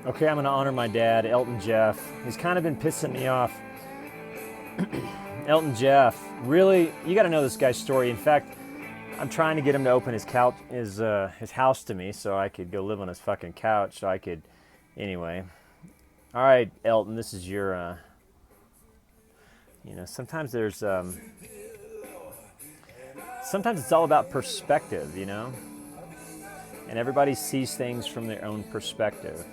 Okay, I'm going to honor my dad, Elton Jeff. He's kind of been pissing me off. Elton Jeff, really, you got to know this guy's story. In fact, I'm trying to get him to open his couch, his house to me, so I could go live on his fucking couch. So I could, anyway. All right, Elton, this is your. Sometimes there's. Sometimes it's all about perspective, and everybody sees things from their own perspective.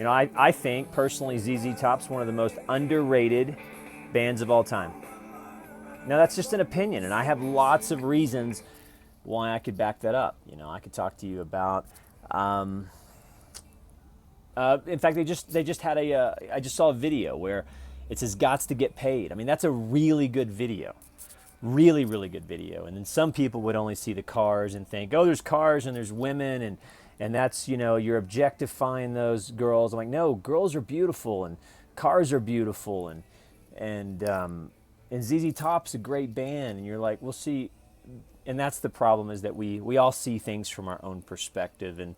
I think, personally, ZZ Top's one of the most underrated bands of all time. Now, that's just an opinion, and I have lots of reasons why I could back that up. I could talk to you about... in fact, they just had I just saw a video where it says, "Gots to get paid." I mean, that's a really good video. Really, really good video. And then some people would only see the cars and think, oh, there's cars and there's women, and that's, you're objectifying those girls. I'm like, no, girls are beautiful and cars are beautiful and ZZ Top's a great band. And you're like, we'll see. And that's the problem, is that we all see things from our own perspective. And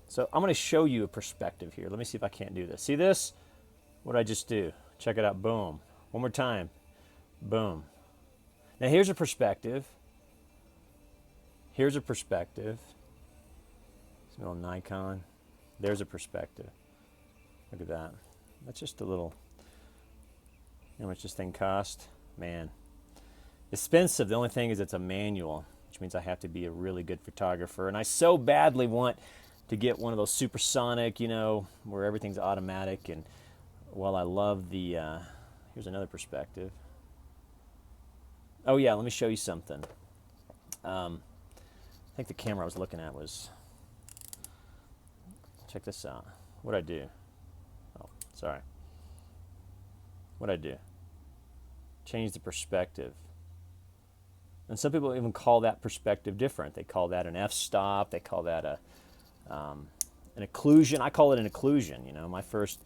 so I'm going to show you a perspective here. Let me see if I can't do this. See this? What did I just do? Check it out. Boom. One more time. Boom. Now here's a perspective. Here's a perspective. It's a little Nikon. There's a perspective. Look at that. That's just a little... How much this thing cost? Man. Expensive. The only thing is it's a manual, which means I have to be a really good photographer. And I so badly want to get one of those supersonic, where everything's automatic. And while I love the... here's another perspective. Oh yeah, let me show you something. I think the camera I was looking at was... Check this out. What'd I do? Oh, sorry. What'd I do? Change the perspective. And some people even call that perspective different. They call that an f-stop. They call that an occlusion. I call it an occlusion. My first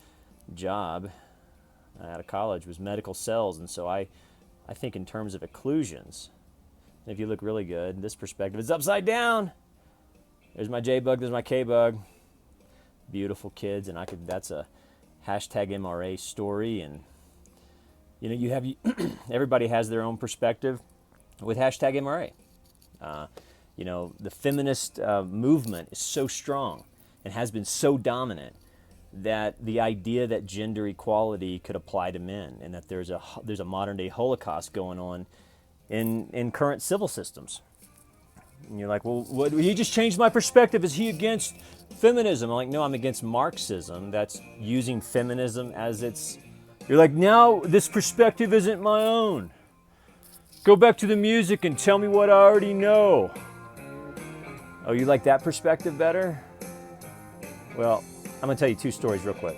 job out of college was medical sales, and so I think in terms of occlusions. And if you look really good, this perspective is upside down. There's my J-bug, there's my K-bug. Beautiful kids, and that's a hashtag MRA story. And you have everybody has their own perspective with hashtag MRA. The feminist movement is so strong and has been so dominant that the idea that gender equality could apply to men, and that there's a modern day Holocaust going on in current civil systems. And you're like, well, what, you just changed my perspective. Is he against feminism? I'm like, no, I'm against Marxism. That's using feminism as its... You're like, now this perspective isn't my own. Go back to the music and tell me what I already know. Oh, you like that perspective better? Well, I'm going to tell you two stories real quick.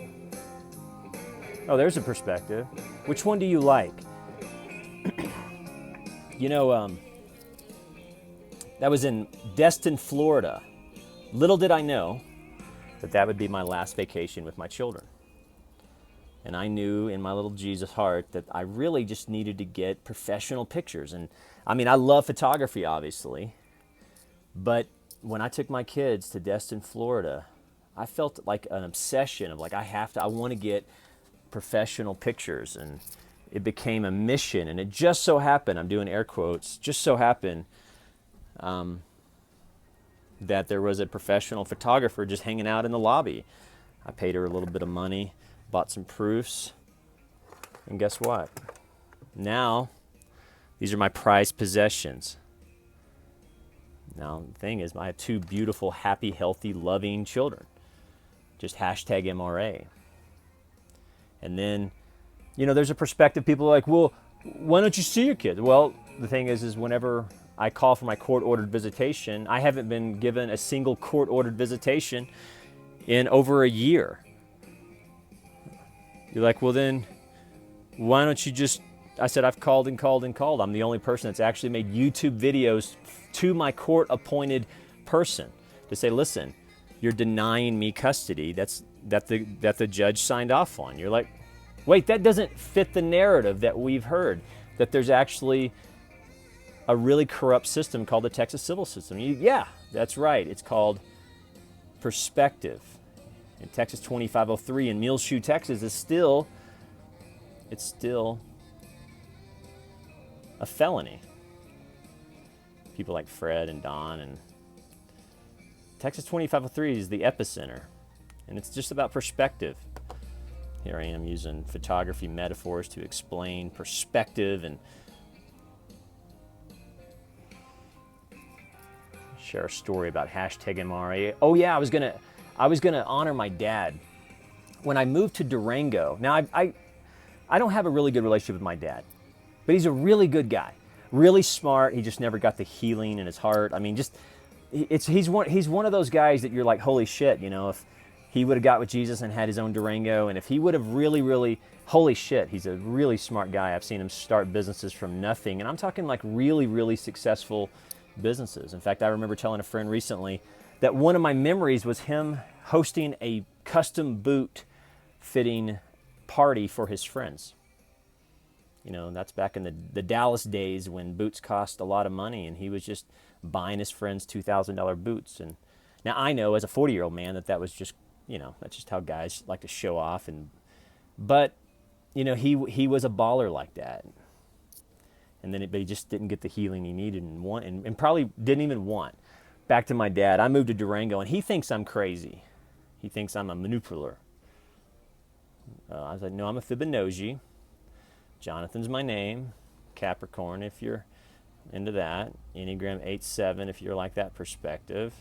Oh, there's a perspective. Which one do you like? That was in Destin, Florida. Little did I know that would be my last vacation with my children. And I knew in my little Jesus heart that I really just needed to get professional pictures. And I mean, I love photography, obviously. But when I took my kids to Destin, Florida, I felt like an obsession of I want to get professional pictures. And it became a mission. And it just so happened, I'm doing air quotes, just so happened that there was a professional photographer just hanging out in the lobby. I paid her a little bit of money, bought some proofs, and guess what? Now, these are my prized possessions. Now, the thing is, I have two beautiful, happy, healthy, loving children. Just hashtag MRA. And then, there's a perspective. People are like, well, why don't you see your kids? Well, the thing is whenever I call for my court-ordered visitation, I haven't been given a single court-ordered visitation in over a year. You're like, well then, why don't you just... I said, I've called and called and called. I'm the only person that's actually made YouTube videos to my court-appointed person to say, listen, you're denying me custody that the judge signed off on. You're like, wait, that doesn't fit the narrative that we've heard, that there's actually a really corrupt system called the Texas civil system. Yeah, that's right. It's called perspective. In Texas 2503 in Muleshoe, Texas, it's still a felony. People like Fred and Don, and Texas 2503 is the epicenter, and it's just about perspective. Here I am using photography metaphors to explain perspective and share a story about #MRA. Oh yeah, I was gonna honor my dad when I moved to Durango. Now I don't have a really good relationship with my dad, but he's a really good guy, really smart. He just never got the healing in his heart. I mean, he's one of those guys that you're like, holy shit, you know, if he would have got with Jesus and had his own Durango, and if he would have really, holy shit, he's a really smart guy. I've seen him start businesses from nothing, and I'm talking like really successful businesses. In fact, I remember telling a friend recently that one of my memories was him hosting a custom boot fitting party for his friends. You know, that's back in the Dallas days when boots cost a lot of money, and he was just buying his friends $2,000 boots. And now I know as a 40-year-old man that was just, you know, that's just how guys like to show off. But you know, he was a baller like that. And then but he just didn't get the healing he needed and probably didn't even want. Back to my dad. I moved to Durango, and he thinks I'm crazy. He thinks I'm a manipulator. I was like, no, I'm a Fibonojji. Jonathan's my name. Capricorn, if you're into that. Enneagram 8-7, if you're like that perspective.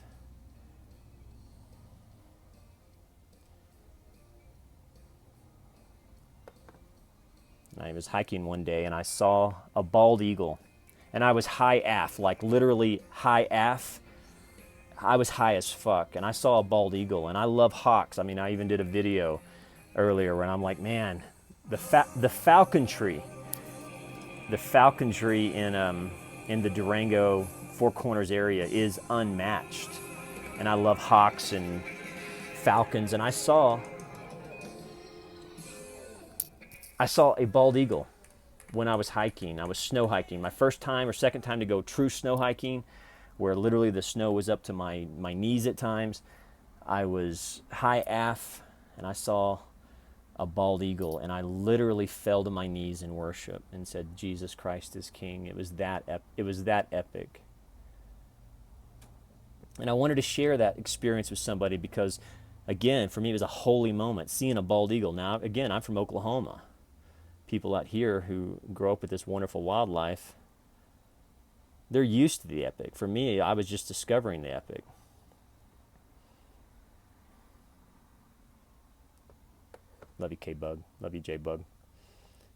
I was hiking one day, and I saw a bald eagle. And I was high AF, like literally high AF. I was high as fuck, and I saw a bald eagle. And I love hawks. I mean, I even did a video earlier when I'm like, man, the falconry in the Durango Four Corners area is unmatched. And I love hawks and falcons, and I saw a bald eagle when I was hiking. I was snow hiking. My first time or second time to go true snow hiking, where literally the snow was up to my knees at times. I was high AF, and I saw a bald eagle, and I literally fell to my knees in worship and said, Jesus Christ is King. It was that epic. And I wanted to share that experience with somebody because, again, for me, it was a holy moment, seeing a bald eagle. Now, again, I'm from Oklahoma. People out here who grow up with this wonderful wildlife, they're used to the epic. For me, I was just discovering the epic. Love you, K-Bug. Love you, J-Bug.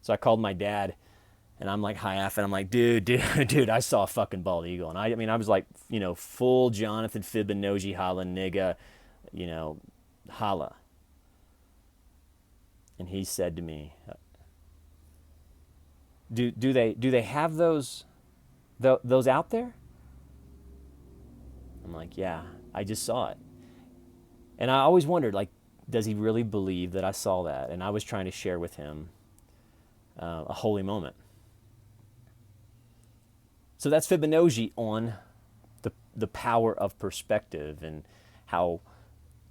So I called my dad, and I'm like high F, and I'm like, dude, I saw a fucking bald eagle. And I mean, I was like, you know, full Jonathan Fibonojji holla nigga, you know, holla. And he said to me, do they have those out there? I'm like, yeah, I just saw it. And I always wondered, like, does he really believe that I saw that? And I was trying to share with him a holy moment. So that's Fibonacci on the power of perspective, and how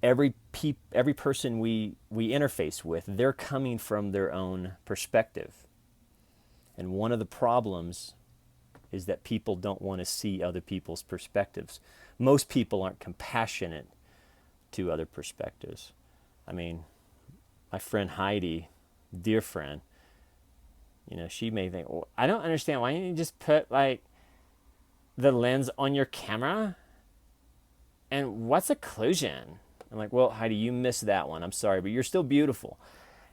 every person we interface with, they're coming from their own perspective. And one of the problems is that people don't want to see other people's perspectives. Most people aren't compassionate to other perspectives. I mean, my friend Heidi, dear friend, you know, she may think, well, I don't understand, why don't you just put like the lens on your camera? And what's occlusion? I'm like, well, Heidi, you missed that one. I'm sorry, but you're still beautiful.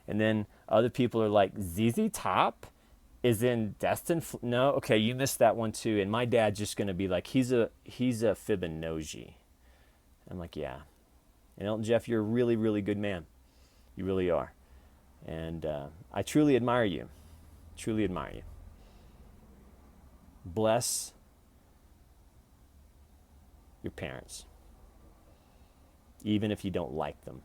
And then other people are like, ZZ Top is in Destin. No, okay, you missed that one too. And my dad's just gonna be like, he's a Fibonacci. I'm like, yeah. And Elton Jeff, you're a really, really good man. You really are. And I truly admire you. Truly admire you. Bless your parents, even if you don't like them.